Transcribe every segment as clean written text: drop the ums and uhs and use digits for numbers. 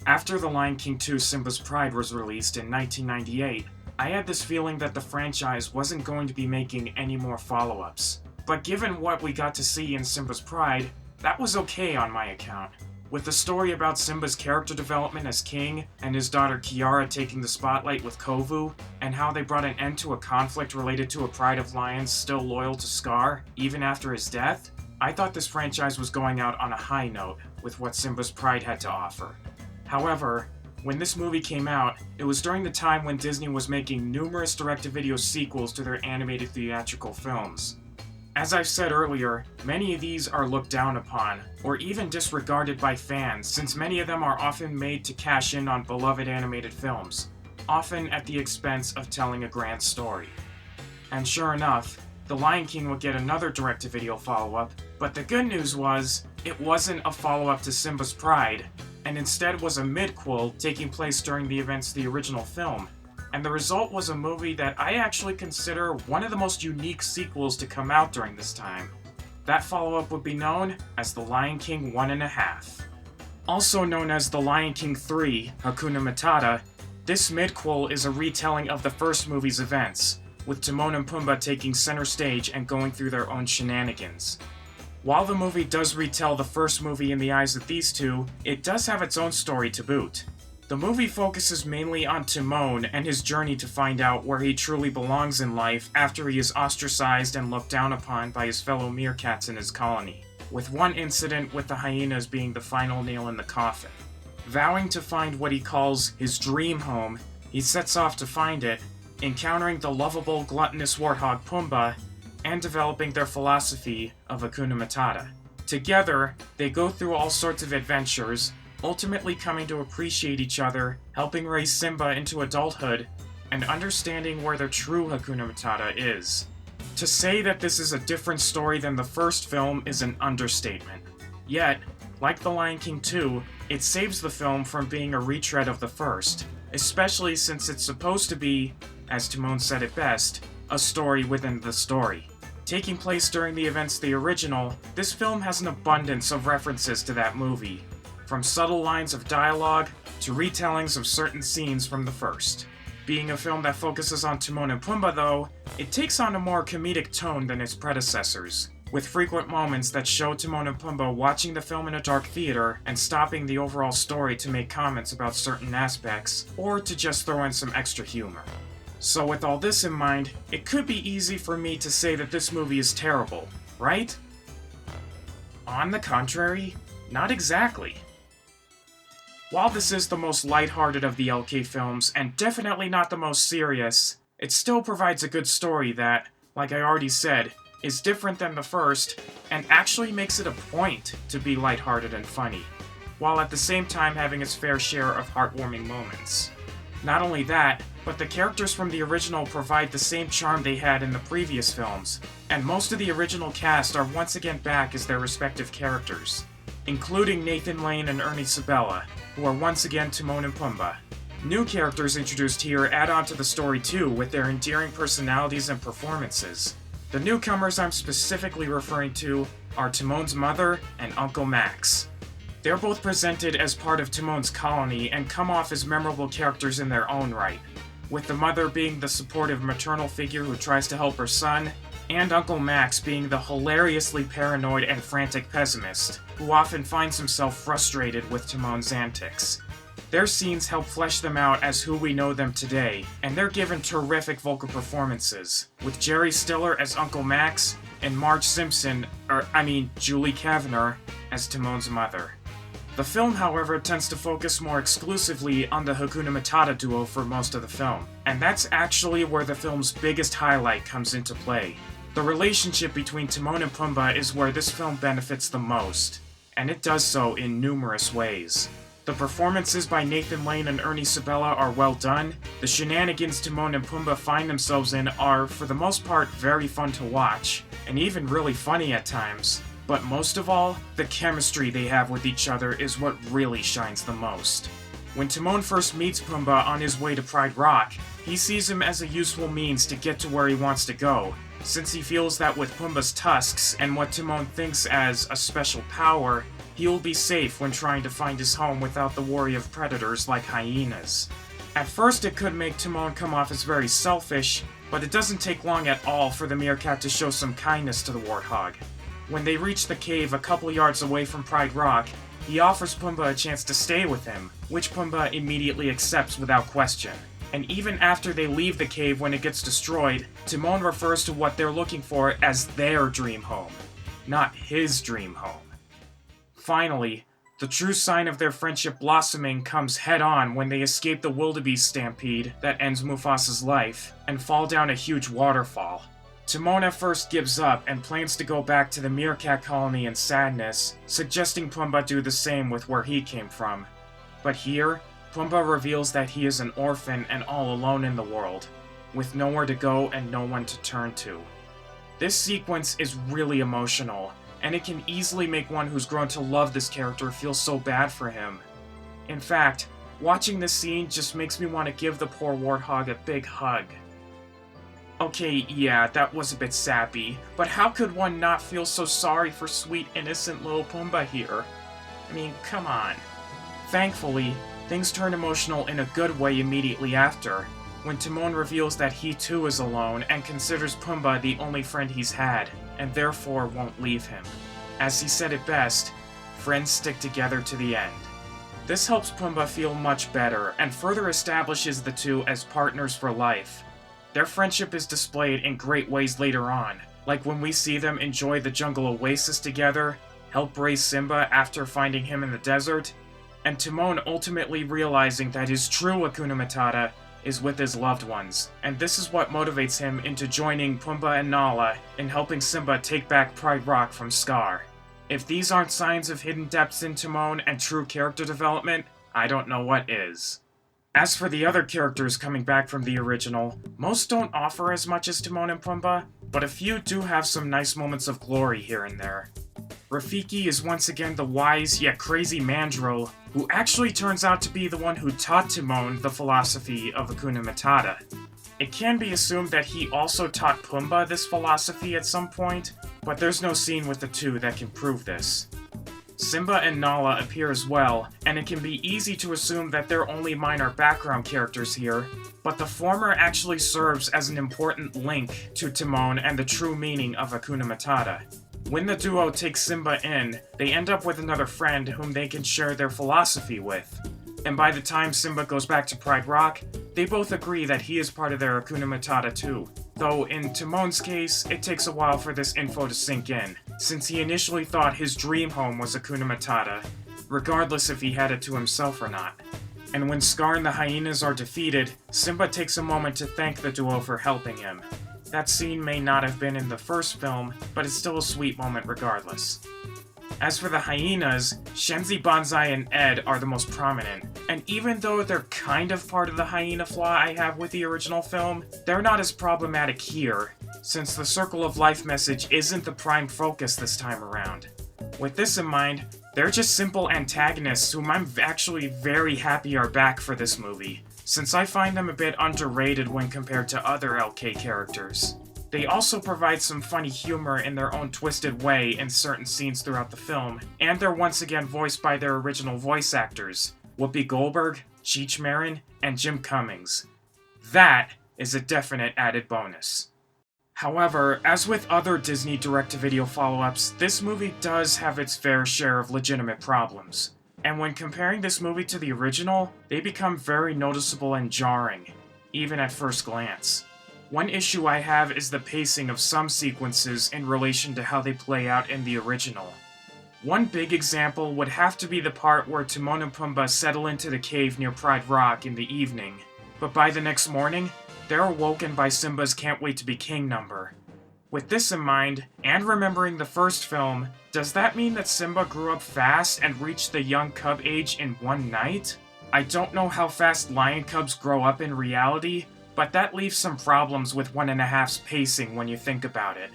After The Lion King 2 Simba's Pride was released in 1998, I had this feeling that the franchise wasn't going to be making any more follow-ups. But given what we got to see in Simba's Pride, that was okay on my account. With the story about Simba's character development as king, and his daughter Kiara taking the spotlight with Kovu, and how they brought an end to a conflict related to a pride of lions still loyal to Scar, even after his death, I thought this franchise was going out on a high note with what Simba's Pride had to offer. However, when this movie came out, it was during the time when Disney was making numerous direct-to-video sequels to their animated theatrical films. As I've said earlier, many of these are looked down upon, or even disregarded by fans, since many of them are often made to cash in on beloved animated films, often at the expense of telling a grand story. And sure enough, The Lion King would get another direct-to-video follow-up, but the good news was, it wasn't a follow-up to Simba's Pride, and instead was a midquel taking place during the events of the original film. And the result was a movie that I actually consider one of the most unique sequels to come out during this time. That follow-up would be known as The Lion King 1.5. Also known as The Lion King 3, Hakuna Matata, this midquel is a retelling of the first movie's events, with Timon and Pumbaa taking center stage and going through their own shenanigans. While the movie does retell the first movie in the eyes of these two, it does have its own story to boot. The movie focuses mainly on Timon and his journey to find out where he truly belongs in life after he is ostracized and looked down upon by his fellow meerkats in his colony, with one incident with the hyenas being the final nail in the coffin. Vowing to find what he calls his dream home, he sets off to find it, encountering the lovable, gluttonous warthog Pumbaa, and developing their philosophy of Hakuna Matata. Together, they go through all sorts of adventures, ultimately coming to appreciate each other, helping raise Simba into adulthood, and understanding where their true Hakuna Matata is. To say that this is a different story than the first film is an understatement. Yet, like The Lion King 2, it saves the film from being a retread of the first, especially since it's supposed to be, as Timon said it best, a story within the story. Taking place during the events of the original, this film has an abundance of references to that movie, from subtle lines of dialogue to retellings of certain scenes from the first. Being a film that focuses on Timon and Pumbaa though, it takes on a more comedic tone than its predecessors, with frequent moments that show Timon and Pumbaa watching the film in a dark theater and stopping the overall story to make comments about certain aspects, or to just throw in some extra humor. So with all this in mind, it could be easy for me to say that this movie is terrible, right? On the contrary, not exactly. While this is the most lighthearted of the LK films, and definitely not the most serious, it still provides a good story that, like I already said, is different than the first, and actually makes it a point to be lighthearted and funny, while at the same time having its fair share of heartwarming moments. Not only that, but the characters from the original provide the same charm they had in the previous films, and most of the original cast are once again back as their respective characters, including Nathan Lane and Ernie Sabella, who are once again Timon and Pumbaa. New characters introduced here add on to the story too, with their endearing personalities and performances. The newcomers I'm specifically referring to are Timon's mother and Uncle Max. They're both presented as part of Timon's colony and come off as memorable characters in their own right, with the mother being the supportive maternal figure who tries to help her son, and Uncle Max being the hilariously paranoid and frantic pessimist, who often finds himself frustrated with Timon's antics. Their scenes help flesh them out as who we know them today, and they're given terrific vocal performances, with Jerry Stiller as Uncle Max, and Marge Simpson, Julie Kavner, as Timon's mother. The film, however, tends to focus more exclusively on the Hakuna Matata duo for most of the film, and that's actually where the film's biggest highlight comes into play. The relationship between Timon and Pumbaa is where this film benefits the most, and it does so in numerous ways. The performances by Nathan Lane and Ernie Sabella are well done, the shenanigans Timon and Pumbaa find themselves in are, for the most part, very fun to watch, and even really funny at times. But most of all, the chemistry they have with each other is what really shines the most. When Timon first meets Pumbaa on his way to Pride Rock, he sees him as a useful means to get to where he wants to go, since he feels that with Pumbaa's tusks and what Timon thinks as a special power, he will be safe when trying to find his home without the worry of predators like hyenas. At first it could make Timon come off as very selfish, but it doesn't take long at all for the meerkat to show some kindness to the warthog. When they reach the cave a couple yards away from Pride Rock, he offers Pumbaa a chance to stay with him, which Pumbaa immediately accepts without question. And even after they leave the cave when it gets destroyed, Timon refers to what they're looking for as their dream home, not his dream home. Finally, the true sign of their friendship blossoming comes head-on when they escape the wildebeest stampede that ends Mufasa's life and fall down a huge waterfall. Timon at first gives up and plans to go back to the meerkat colony in sadness, suggesting Pumbaa do the same with where he came from. But here, Pumbaa reveals that he is an orphan and all alone in the world, with nowhere to go and no one to turn to. This sequence is really emotional, and it can easily make one who's grown to love this character feel so bad for him. In fact, watching this scene just makes me want to give the poor warthog a big hug. Okay, yeah, that was a bit sappy, but how could one not feel so sorry for sweet, innocent little Pumbaa here? I mean, come on. Thankfully, things turn emotional in a good way immediately after, when Timon reveals that he too is alone and considers Pumbaa the only friend he's had, and therefore won't leave him. As he said it best, friends stick together to the end. This helps Pumbaa feel much better, and further establishes the two as partners for life. Their friendship is displayed in great ways later on, like when we see them enjoy the jungle oasis together, help raise Simba after finding him in the desert, and Timon ultimately realizing that his true Hakuna Matata is with his loved ones, and this is what motivates him into joining Pumbaa and Nala in helping Simba take back Pride Rock from Scar. If these aren't signs of hidden depths in Timon and true character development, I don't know what is. As for the other characters coming back from the original, most don't offer as much as Timon and Pumbaa, but a few do have some nice moments of glory here and there. Rafiki is once again the wise yet crazy mandrill, who actually turns out to be the one who taught Timon the philosophy of Hakuna Matata. It can be assumed that he also taught Pumbaa this philosophy at some point, but there's no scene with the two that can prove this. Simba and Nala appear as well, and it can be easy to assume that they're only minor background characters here, but the former actually serves as an important link to Timon and the true meaning of Hakuna Matata. When the duo takes Simba in, they end up with another friend whom they can share their philosophy with. And by the time Simba goes back to Pride Rock, they both agree that he is part of their Hakuna Matata too. Though in Timon's case, it takes a while for this info to sink in, since he initially thought his dream home was Hakuna Matata, regardless if he had it to himself or not. And when Scar and the hyenas are defeated, Simba takes a moment to thank the duo for helping him. That scene may not have been in the first film, but it's still a sweet moment regardless. As for the hyenas, Shenzi, Banzai, and Ed are the most prominent, and even though they're kind of part of the hyena flaw I have with the original film, they're not as problematic here, since the Circle of Life message isn't the prime focus this time around. With this in mind, they're just simple antagonists whom I'm actually very happy are back for this movie, since I find them a bit underrated when compared to other LK characters. They also provide some funny humor in their own twisted way in certain scenes throughout the film, and they're once again voiced by their original voice actors, Whoopi Goldberg, Cheech Marin, and Jim Cummings. That is a definite added bonus. However, as with other Disney direct-to-video follow-ups, this movie does have its fair share of legitimate problems. And when comparing this movie to the original, they become very noticeable and jarring, even at first glance. One issue I have is the pacing of some sequences in relation to how they play out in the original. One big example would have to be the part where Timon and Pumbaa settle into the cave near Pride Rock in the evening, but by the next morning, they're awoken by Simba's Can't Wait to Be King number. With this in mind, and remembering the first film, does that mean that Simba grew up fast and reached the young cub age in one night? I don't know how fast lion cubs grow up in reality, but that leaves some problems with 1.5's pacing when you think about it.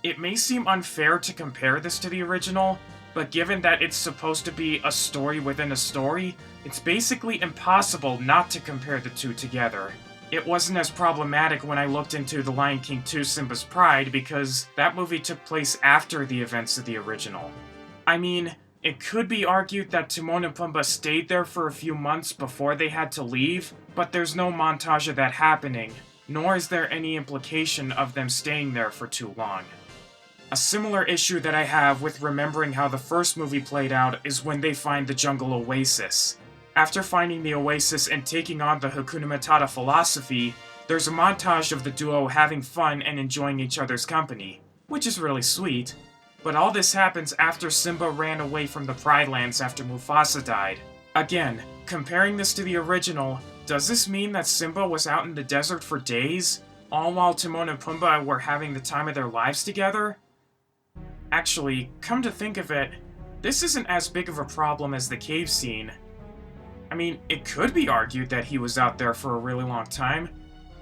It may seem unfair to compare this to the original, but given that it's supposed to be a story within a story, it's basically impossible not to compare the two together. it wasn't as problematic when I looked into The Lion King 2 Simba's Pride because that movie took place after the events of the original. I mean, it could be argued that Timon and Pumbaa stayed there for a few months before they had to leave, but there's no montage of that happening, nor is there any implication of them staying there for too long. A similar issue that I have with remembering how the first movie played out is when they find the jungle oasis. After finding the oasis and taking on the Hakuna Matata philosophy, there's a montage of the duo having fun and enjoying each other's company, which is really sweet. But all this happens after Simba ran away from the Pride Lands after Mufasa died. Again, comparing this to the original, does this mean that Simba was out in the desert for days, all while Timon and Pumbaa were having the time of their lives together? Actually, come to think of it, this isn't as big of a problem as the cave scene. I mean, it could be argued that he was out there for a really long time.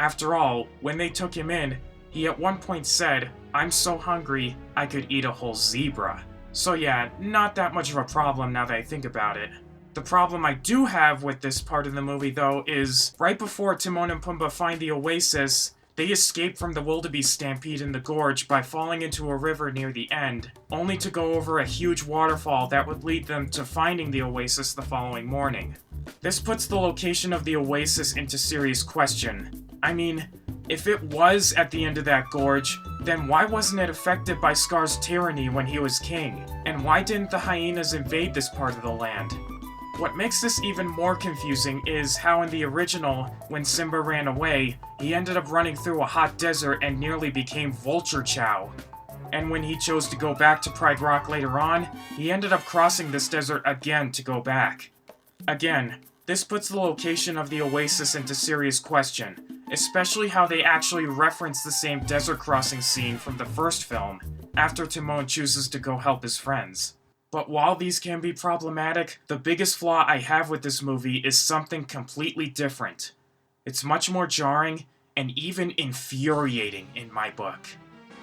After all, when they took him in, he at one point said, "I'm so hungry, I could eat a whole zebra." So yeah, not that much of a problem now that I think about it. The problem I do have with this part of the movie, though, is right before Timon and Pumbaa find the oasis, they escape from the wildebeest stampede in the gorge by falling into a river near the end, only to go over a huge waterfall that would lead them to finding the oasis the following morning. This puts the location of the oasis into serious question. I mean, if it was at the end of that gorge, then why wasn't it affected by Scar's tyranny when he was king? And why didn't the hyenas invade this part of the land? What makes this even more confusing is how in the original, when Simba ran away, he ended up running through a hot desert and nearly became vulture chow. And when he chose to go back to Pride Rock later on, he ended up crossing this desert again to go back. Again, this puts the location of the oasis into serious question, especially how they actually reference the same desert crossing scene from the first film, after Timon chooses to go help his friends. But while these can be problematic, the biggest flaw I have with this movie is something completely different. It's much more jarring and even infuriating in my book.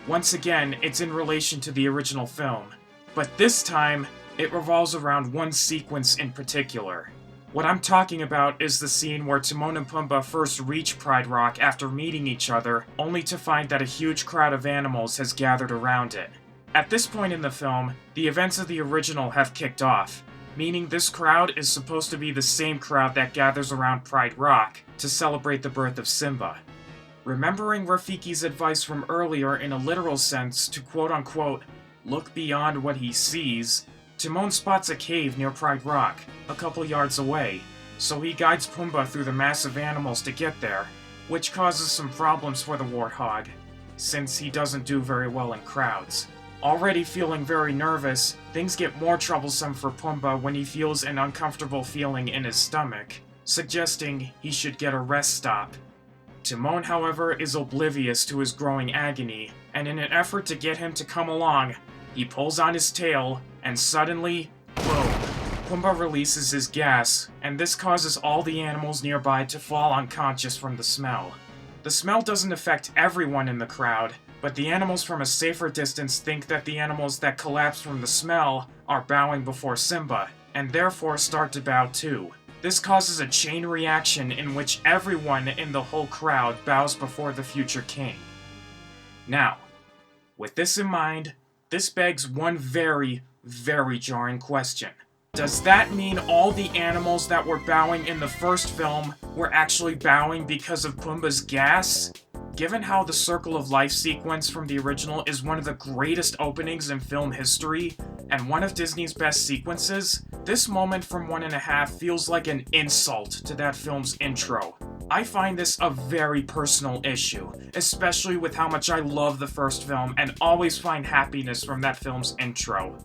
Once again, it's in relation to the original film, but this time, it revolves around one sequence in particular. What I'm talking about is the scene where Timon and Pumbaa first reach Pride Rock after meeting each other, only to find that a huge crowd of animals has gathered around it. At this point in the film, the events of the original have kicked off, meaning this crowd is supposed to be the same crowd that gathers around Pride Rock to celebrate the birth of Simba. Remembering Rafiki's advice from earlier in a literal sense to quote-unquote, look beyond what he sees, Timon spots a cave near Pride Rock, a couple yards away, so he guides Pumbaa through the massive animals to get there, which causes some problems for the warthog, since he doesn't do very well in crowds. Already feeling very nervous, things get more troublesome for Pumbaa when he feels an uncomfortable feeling in his stomach, suggesting he should get a rest stop. Timon, however, is oblivious to his growing agony, and in an effort to get him to come along, he pulls on his tail, and suddenly, boom, Pumbaa releases his gas, and this causes all the animals nearby to fall unconscious from the smell. The smell doesn't affect everyone in the crowd, but the animals from a safer distance think that the animals that collapse from the smell are bowing before Simba, and therefore start to bow too. This causes a chain reaction in which everyone in the whole crowd bows before the future king. Now, with this in mind, this begs one very, very jarring question. Does that mean all the animals that were bowing in the first film were actually bowing because of Pumbaa's gas? Given how the Circle of Life sequence from the original is one of the greatest openings in film history, and one of Disney's best sequences, this moment from 1.5 feels like an insult to that film's intro. I find this a very personal issue, especially with how much I love the first film and always find happiness from that film's intro.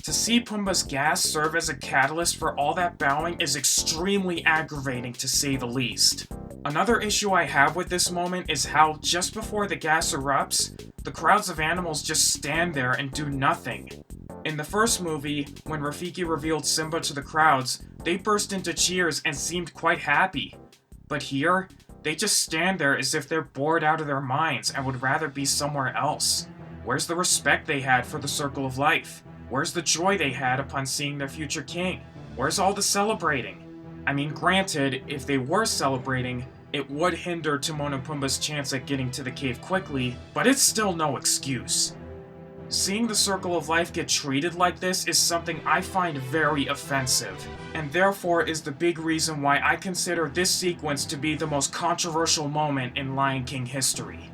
To see Pumbaa's gas serve as a catalyst for all that bowing is extremely aggravating to say the least. Another issue I have with this moment is how, just before the gas erupts, the crowds of animals just stand there and do nothing. In the first movie, when Rafiki revealed Simba to the crowds, they burst into cheers and seemed quite happy. But here, they just stand there as if they're bored out of their minds and would rather be somewhere else. Where's the respect they had for the Circle of Life? Where's the joy they had upon seeing their future king? Where's all the celebrating? I mean, granted, if they were celebrating, It would hinder Timon and Pumbaa's chance at getting to the cave quickly, but it's still no excuse. Seeing the Circle of Life get treated like this is something I find very offensive, and therefore is the big reason why I consider this sequence to be the most controversial moment in Lion King history.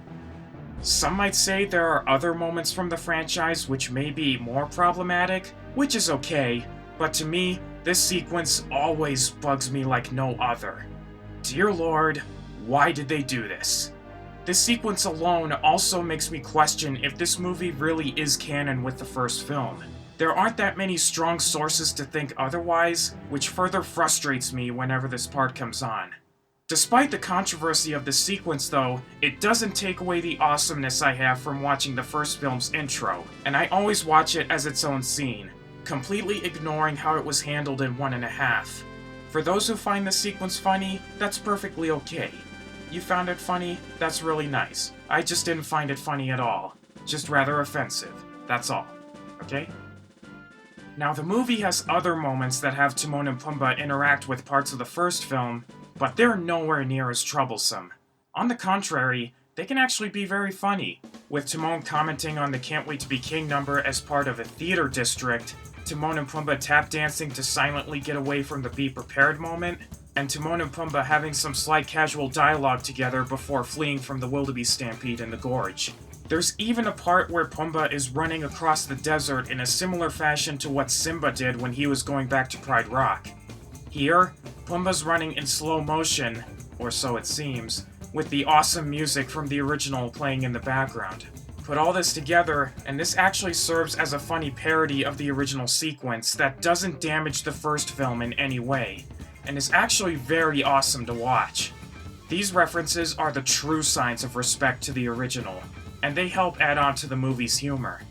Some might say there are other moments from the franchise which may be more problematic, which is okay, but to me, this sequence always bugs me like no other. Dear Lord, why did they do this? This sequence alone also makes me question if this movie really is canon with the first film. There aren't that many strong sources to think otherwise, which further frustrates me whenever this part comes on. Despite the controversy of this sequence though, it doesn't take away the awesomeness I have from watching the first film's intro, and I always watch it as its own scene, completely ignoring how it was handled in 1.5. For those who find this sequence funny, that's perfectly okay. You found it funny? That's really nice. I just didn't find it funny at all. Just rather offensive. That's all. Okay? Now, the movie has other moments that have Timon and Pumbaa interact with parts of the first film, but they're nowhere near as troublesome. On the contrary, they can actually be very funny, with Timon commenting on the Can't Wait to Be King number as part of a theater district, Timon and Pumbaa tap dancing to silently get away from the Be Prepared moment, and Timon and Pumbaa having some slight casual dialogue together before fleeing from the wildebeest stampede in the gorge. There's even a part where Pumbaa is running across the desert in a similar fashion to what Simba did when he was going back to Pride Rock. Here, Pumbaa's running in slow motion, or so it seems, with the awesome music from the original playing in the background. Put all this together, and this actually serves as a funny parody of the original sequence that doesn't damage the first film in any way, and is actually very awesome to watch. These references are the true signs of respect to the original, and they help add on to the movie's humor.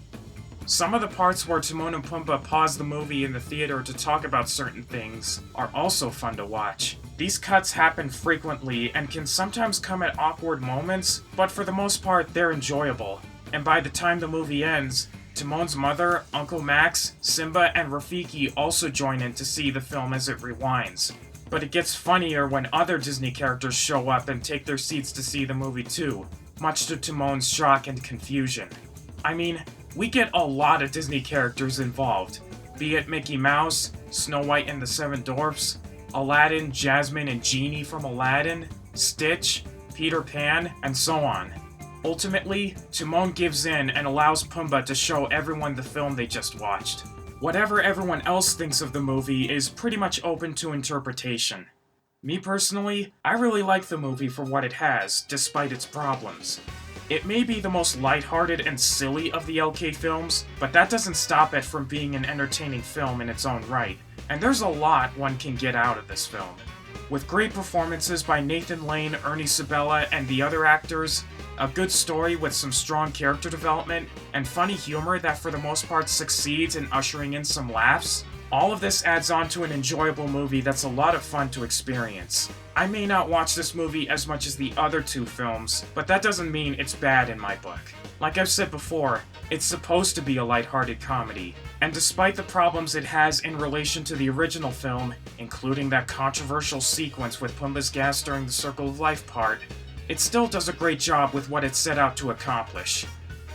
Some of the parts where Timon and Pumbaa pause the movie in the theater to talk about certain things are also fun to watch. These cuts happen frequently and can sometimes come at awkward moments, but for the most part they're enjoyable. And by the time the movie ends, Timon's mother, Uncle Max, Simba, and Rafiki also join in to see the film as it rewinds. But it gets funnier when other Disney characters show up and take their seats to see the movie too, much to Timon's shock and confusion. I mean, we get a lot of Disney characters involved, be it Mickey Mouse, Snow White and the Seven Dwarfs, Aladdin, Jasmine and Genie from Aladdin, Stitch, Peter Pan, and so on. Ultimately, Timon gives in and allows Pumbaa to show everyone the film they just watched. Whatever everyone else thinks of the movie is pretty much open to interpretation. Me personally, I really like the movie for what it has, despite its problems. It may be the most lighthearted and silly of the LK films, but that doesn't stop it from being an entertaining film in its own right, and there's a lot one can get out of this film. With great performances by Nathan Lane, Ernie Sabella, and the other actors, a good story with some strong character development, and funny humor that for the most part succeeds in ushering in some laughs, all of this adds on to an enjoyable movie that's a lot of fun to experience. I may not watch this movie as much as the other two films, but that doesn't mean it's bad in my book. Like I've said before, it's supposed to be a lighthearted comedy, and despite the problems it has in relation to the original film, including that controversial sequence with Pumbaa's gas during the Circle of Life part, it still does a great job with what it set out to accomplish.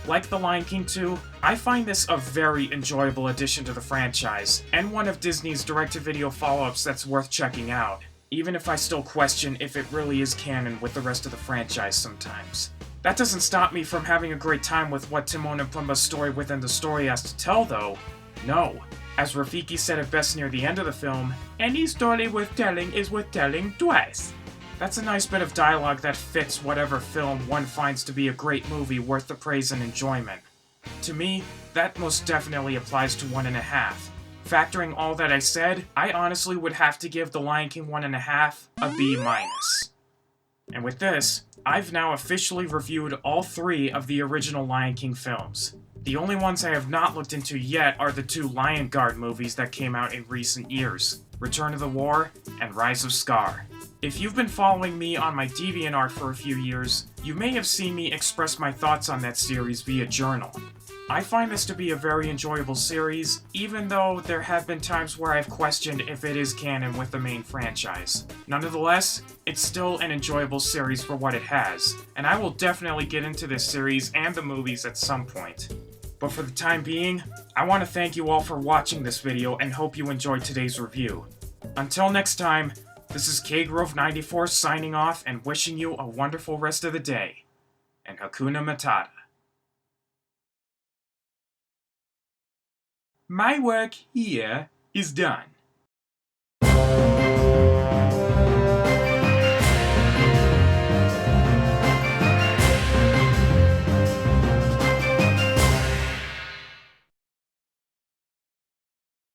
Like The Lion King 2, I find this a very enjoyable addition to the franchise, and one of Disney's direct-to-video follow-ups that's worth checking out, even if I still question if it really is canon with the rest of the franchise sometimes. That doesn't stop me from having a great time with what Timon and Pumbaa's story within the story has to tell, though. No. As Rafiki said it best near the end of the film, any story worth telling is worth telling twice. That's a nice bit of dialogue that fits whatever film one finds to be a great movie worth the praise and enjoyment. To me, that most definitely applies to 1.5. Factoring all that I said, I honestly would have to give The Lion King 1.5 a B-. And with this, I've now officially reviewed all 3 of the original Lion King films. The only ones I have not looked into yet are the 2 Lion Guard movies that came out in recent years, Return of the War and Rise of Scar. If you've been following me on my DeviantArt for a few years, you may have seen me express my thoughts on that series via journal. I find this to be a very enjoyable series, even though there have been times where I've questioned if it is canon with the main franchise. Nonetheless, it's still an enjoyable series for what it has, and I will definitely get into this series and the movies at some point. But for the time being, I want to thank you all for watching this video and hope you enjoyed today's review. Until next time, this is KGrove94 signing off and wishing you a wonderful rest of the day. And Hakuna Matata. My work here is done.